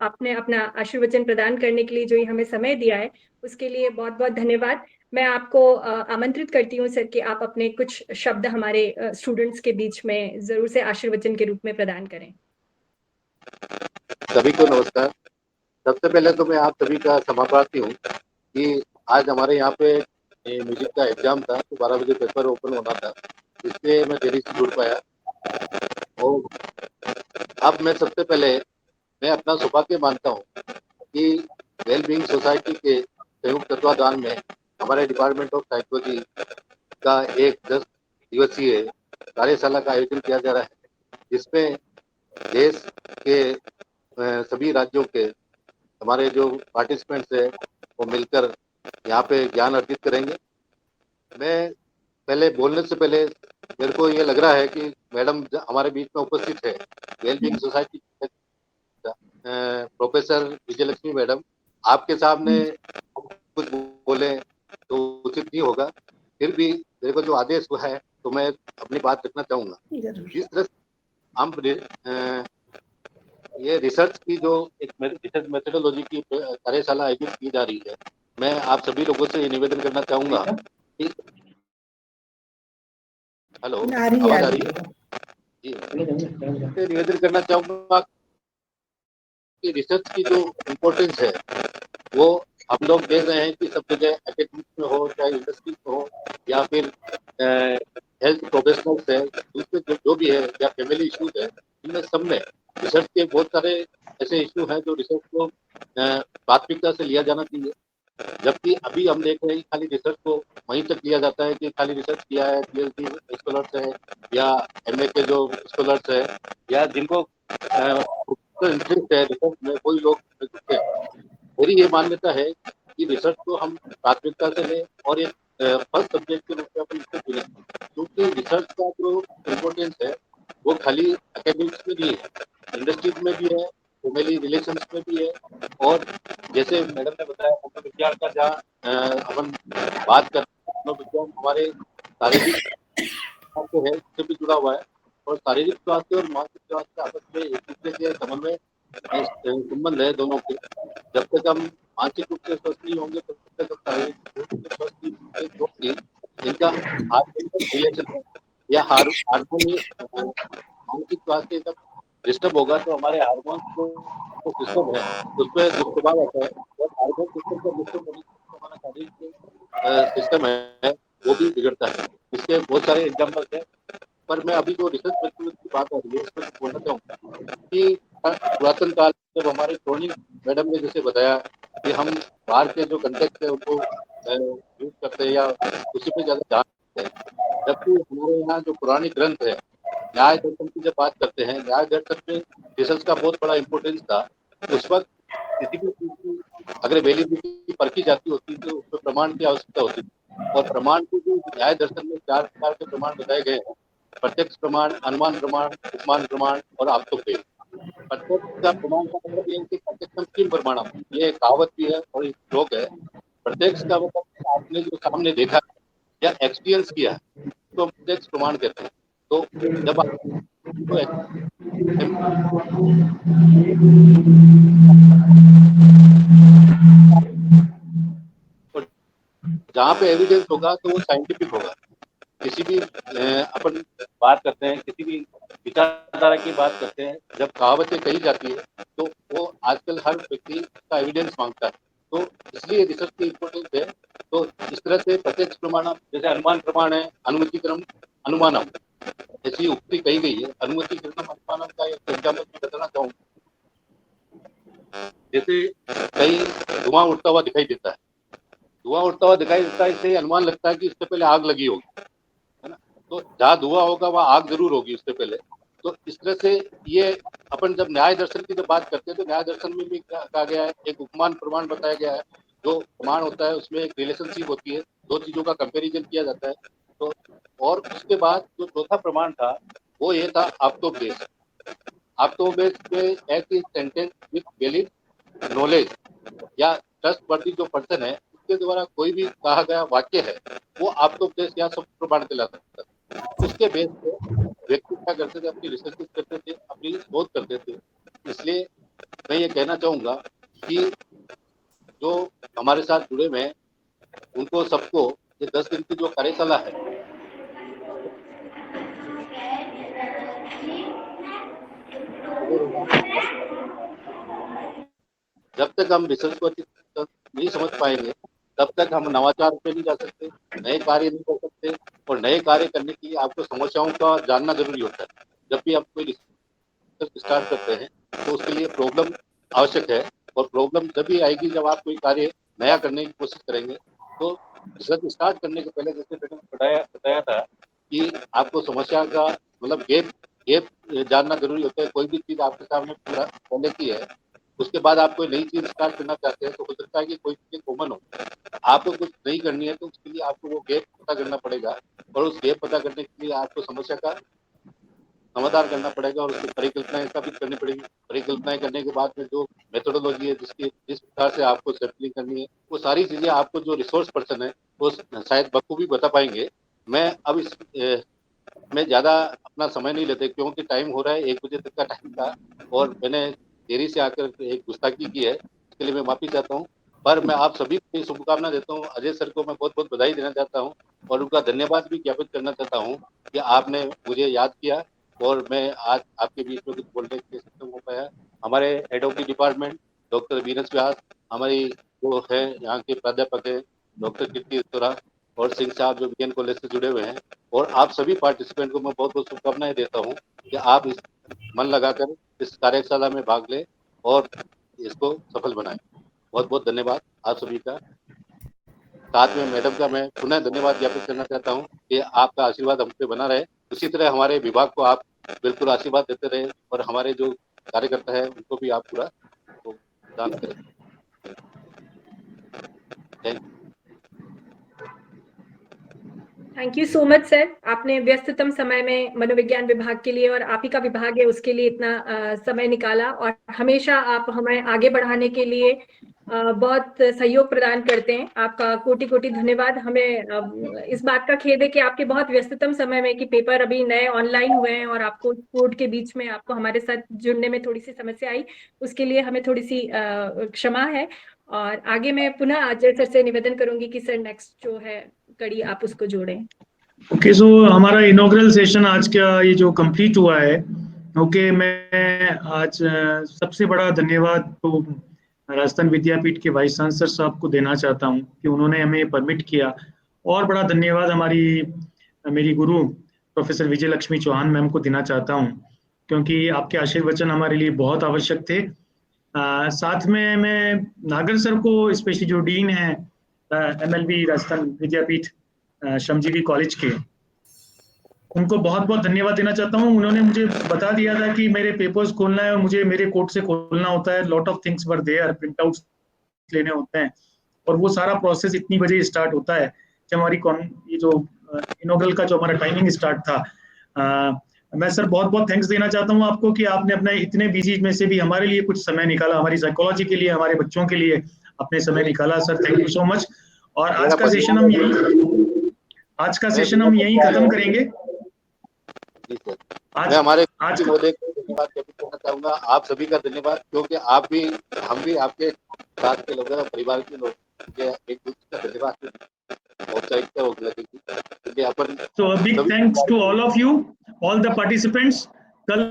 आपने अपना आशीर्वचन प्रदान करने के लिए जो ये हमें समय दिया है, उसके लिए बहुत-बहुत धन्यवाद। मैं आपको आमंत्रित करती हूँ सर कि आप अपने कुछ शब्द हमारे स्टूडेंट्स के बीच में ज़रूर से आशीर्वचन के रूप में प्रदान करें। सभी को नमस्कार। सबसे पहले तो मैं आप सभी का क्षमा प्रार्थी हूँ कि आज हमारे यहाँ पे म्यूजिक का एग्जाम था, तो 12 बजे पेपर ओपन होना था, इसलिए मैं देरी से जुड़ पाया। और अब मैं सबसे पहले मैं अपना सौभाग्य मानता हूँ कि वेल बीइंग सोसाइटी के संयुक्त तत्वाधान में हमारे डिपार्टमेंट ऑफ साइकोलॉजी का एक 10 दिवसीय कार्यशाला का आयोजन किया जा रहा है, जिसमें देश के सभी राज्यों के हमारे जो पार्टिसिपेंट्स हैं वो मिलकर यहाँ पे ज्ञान अर्जित करेंगे। मैं पहले बोलने से पहले मेरे को ये लग रहा है कि मैडम हमारे बीच में उपस्थित है, wellbeing society professor Vijayalakshmi madam, आपके सामने कुछ बोले तो उचित नहीं होगा, फिर भी मेरे को जो आदेश हुआ है तो मैं अपनी बात रखना चाहूंगा। जिस तरह हम ये रिसर्च की जो एक रिसर्च मेथोडोलॉजी की कार्यशाला आयोजित की जा रही है, मैं आप सभी लोगों से ये निवेदन करना चाहूंगा कि हेलो, आवाज आ रही है जी? निवेदन करना चाहूंगा कि रिसर्च की जो इम्पोर्टेंस है वो हम लोग देख रहे हैं कि सब जगह एकेडमिक में हो, चाहे इंडस्ट्री में हो, या फिर हेल्थ प्रोफेशनल्स है, दूसरे जो भी है, या फैमिली इश्यूज है, इनमें सब में रिसर्च के बहुत सारे ऐसे इश्यू हैं जो रिसर्च को प्राथमिकता से लिया जाना चाहिए। जबकि अभी हम देख रहे हैं खाली रिसर्च को वहीं तक लिया जाता है कि खाली रिसर्च किया है, पीएचडी स्कॉलर्स है या एमए के जो स्कॉलर्स है या जिनको इंटरेस्ट है रिसर्च में, कोई लोग हैं। मेरी ये मान्यता है कि रिसर्च को हम प्राथमिकता से लें और एक फर्स्ट सब्जेक्ट के रूप में अपन इसको चुनें, क्योंकि रिसर्च का जो इम्पोर्टेंस है वो खाली एकेडमिक्स में भी है, इंडस्ट्रीज में भी है, फैमिली रिलेशंस में भी है। और जैसे मैडम ने बताया मनोविज्ञान का जहाँ अपन बात करते हैं, मनोविज्ञान हमारे शारीरिक स्वास्थ्य है उससे भी जुड़ा हुआ है, और शारीरिक स्वास्थ्य और मानसिक स्वास्थ्य आपस में एक दूसरे के समन्वय संबंध है दोनों के। जब तक हम मानसिक रूप से स्वस्थ नहीं होंगे तब तक हम शारीरिक रूप से स्वस्थ नहीं होंगे, क्योंकि इनका हार्मोनियस रिलेशन है या हार्मोनी मानसिक स्वास्थ्य जब डिस्टर्ब होगा तो हमारे हार्मोन जो सिस्टम है उसमें दुष्प्रभाव आता है, और हार्मोन सिस्टम का डिस्टर्ब होने से हमारा शारीरिक सिस्टम है वो भी बिगड़ता है। इसके बहुत सारे एग्जाम्पल्स हैं, पर मैं अभी जो रिसर्च मेथड की बात आ रही है इसमें बोलना चाहूँगा कि पुरातन काल जब हमारे ट्रोनिंग मैडम ने जैसे बताया कि हम बाहर के जो कंटेक्ट है उनको यूज करते हैं या उसी पे ज़्यादा ध्यान देते हैं, जबकि हमारे यहाँ जो पुराने ग्रंथ है न्याय दर्शन की जब बात करते हैं, न्याय दर्शन में रिसर्च का बहुत बड़ा इंपॉर्टेंस था। उस वक्त किसी भी चीज की अगर वैलिडिटी परखी जाती होती तो उसमें प्रमाण की आवश्यकता होती थी, और प्रमाण के जो न्याय दर्शन में 4 प्रकार के प्रमाण बताए गए हैं: प्रत्यक्ष प्रमाण, अनुमान प्रमाण, उपमान प्रमाण और आप्तोपेय। प्रत्यक्ष का प्रमाण का मतलब ये है कि प्रत्यक्षम किम प्रमाणम, ये कहावत भी है और एक श्लोक है। प्रत्यक्ष का मतलब आपने जो सामने देखा या एक्सपीरियंस किया है तो हम प्रत्यक्ष प्रमाण कहते हैं। तो जब आप तो जहाँ पे एविडेंस होगा तो वो साइंटिफिक होगा। किसी भी अपन बात करते हैं, किसी भी विचारधारा की बात करते हैं, जब कहावतें कही जाती है तो वो आजकल हर व्यक्ति का एविडेंस मांगता है, तो इसलिए रिसर्च की इम्पोर्टेंस है। तो इस तरह से प्रत्यक्ष प्रमाण, जैसे अनुमान प्रमाण है, अनुमतिक्रम अनुमानम, ऐसी उक्ति कही गई है। अनुमतिक्रम अनुमानम का एक एग्जाम्पल मैं बताना चाहूँगा। जैसे कहीं धुआं उठता हुआ दिखाई देता है, धुआं उठता हुआ दिखाई देता है, इससे अनुमान लगता है कि इससे पहले आग लगी होगी, है ना? तो जहाँ धुआं होगा वहाँ आग जरूर होगी उससे पहले। तो इस तरह से ये अपन जब न्याय दर्शन की जब बात करते हैं तो न्याय दर्शन में भी कहा गया है, एक उपमान प्रमाण बताया गया है। जो प्रमाण होता है उसमें एक रिलेशनशिप होती है, दो चीजों का कंपेरिजन किया जाता है। तो और उसके बाद जो चौथा प्रमाण था वो ये था आप्तोपदेश। आप्तोपदेश में ऐसी सेंटेंस विथ वैलिड नॉलेज या ट्रस्ट वर्दी जो पर्सन है उसके द्वारा कोई भी कहा गया वाक्य है वो आप्तोपदेश या सब प्रमाण कहलाता है। उसके बेस पे व्यक्ति क्या करते थे, अपनी रिसर्च करते थे, अपनी शोध करते थे। इसलिए मैं मैं ये कहना चाहूँगा कि जो हमारे साथ जुड़े हुए हैं उनको सबको ये 10 दिन की जो कार्यशाला है जब तक हम रिसर्च को अच्छी तरह नहीं समझ पाएंगे तब तक हम नवाचार पे नहीं जा सकते, नए कार्य नहीं कर सकते। और नए कार्य करने के लिए आपको समस्याओं का जानना जरूरी होता है। जब भी आप कोई रिसर्च स्टार्ट करते हैं तो उसके लिए प्रॉब्लम आवश्यक है, और प्रॉब्लम जब भी आएगी जब आप कोई कार्य नया करने की कोशिश करेंगे। तो रिसर्च स्टार्ट करने के पहले जैसे मैंने बताया था कि आपको समस्या का मतलब गेप जानना जरूरी होता है। कोई भी चीज आपके सामने पूरा पहले की है, उसके बाद आप कोई नई चीज स्टार्ट करना चाहते हैं तो हो सकता है कि कोई चीजें कॉमन हो, आपको कुछ नहीं करनी है, तो उसके लिए आपको वो गैप पता करना पड़ेगा। और उस गैप पता करने के लिए आपको समस्या का समाधान करना पड़ेगा और उसकी परिकल्पनाएं स्थापित करनी पड़ेगी। परिकल्पनाएं करने के बाद में जो मेथोडोलॉजी है जिस प्रकार से आपको सैम्पलिंग करनी है, वो सारी चीजें आपको जो रिसोर्स पर्सन है वो शायद बखूबी बता पाएंगे। मैं अब मैं ज्यादा अपना समय नहीं लेते क्योंकि टाइम हो रहा है, 1 बजे तक का टाइम था और मैंने देरी से आकर एक गुस्ताखी की है, इसके लिए मैं माफी चाहता हूँ। पर मैं आप सभी को शुभकामना देता हूँ। अजय सर को मैं बहुत बहुत बधाई देना चाहता हूँ और उनका धन्यवाद भी ज्ञापित करना चाहता हूँ कि आपने मुझे याद किया और मैं आज आपके बीच में कुछ बोलने के लिए सक्षम हो पाया। हमारे head of the department doctor Venus Vyas, हमारी जो है यहाँ के प्राध्यापक है डॉक्टर कीर्ति तोरा और सिंह साहब जो विज्ञान कॉलेज से जुड़े हुए हैं, और आप सभी पार्टिसिपेंट को मैं बहुत बहुत शुभकामनाएं देता हूँ कि आप इस मन लगाकर इस कार्यशाला में भाग लें और इसको सफल बनाएं। बहुत बहुत धन्यवाद आप सभी का। साथ में मैडम का मैं पुनः धन्यवाद ज्ञापित करना चाहता हूँ कि आपका आशीर्वाद हम पे बना रहे। उसी तरह हमारे विभाग को आप बिल्कुल आशीर्वाद देते रहे और हमारे जो कार्यकर्ता है उनको भी आप पूरा दान करें। Thank you. Thank you so much sir, आपने व्यस्ततम समय में मनोविज्ञान विभाग के लिए और आप ही का विभाग है उसके लिए इतना समय निकाला और हमेशा आप हमें आगे बढ़ाने के लिए बहुत सहयोग प्रदान करते हैं। आपका कोटि कोटि धन्यवाद। हमें इस बात का खेद है कि आपके बहुत व्यस्ततम समय में कि पेपर अभी नए ऑनलाइन हुए हैं और आपको कोर्ट के बीच में आपको हमारे साथ जुड़ने में थोड़ी सी समस्या आई, उसके लिए हमें थोड़ी सी क्षमा है। और आगे मैं पुनः अजय सर से निवेदन करूंगी कि सर नेक्स्ट जो है कड़ी आप उसको जोड़ें। ओके, सो हमारा इनॉग्रल सेशन आज का ये जो कंप्लीट हुआ है, ओके, मैं आज सबसे बड़ा धन्यवाद तो राजस्थान विद्यापीठ के वाइस चांसलर साहब को देना चाहता हूँ कि उन्होंने हमें परमिट किया। और बड़ा धन्यवाद मेरी गुरु प्रोफेसर विजय लक्ष्मी चौहान मैम को देना चाहता हूँ, क्योंकि आपके आशीर्वचन हमारे लिए बहुत आवश्यक थे। साथ में मैं नागर सर को, स्पेशली जो डीन है MLB राजस्थान विद्यापीठ श्रमजीवी कॉलेज के, उनको बहुत बहुत धन्यवाद देना चाहता हूँ। उन्होंने मुझे बता दिया था कि मेरे पेपर्स खोलना है और मुझे मेरे कोर्ट से खोलना होता है, lot of things were there, printouts लेने होते हैं और वो सारा प्रोसेस इतनी बजे स्टार्ट होता है जब हमारी ये जो इनॉग्रल का जो हमारा टाइमिंग स्टार्ट था। मैं सर बहुत बहुत थैंक्स देना चाहता हूँ आपको कि आपने अपने इतने बिजी में से भी हमारे लिए कुछ समय निकाला, हमारी साइकोलॉजी के लिए, हमारे बच्चों के लिए अपने समय निकाला। Sir thank you so much. और आज का सेशन हम यही खत्म करेंगे। मैं हमारे महोदय को धन्यवाद करना चाहूंगा, आप सभी का धन्यवाद, क्योंकि आप भी हम भी आपके साथ के लोग हैं, परिवार के लोग, एक दूसरे का धन्यवाद औपचारिकता हो गया। So a big thanks to all of you, all the participants. कल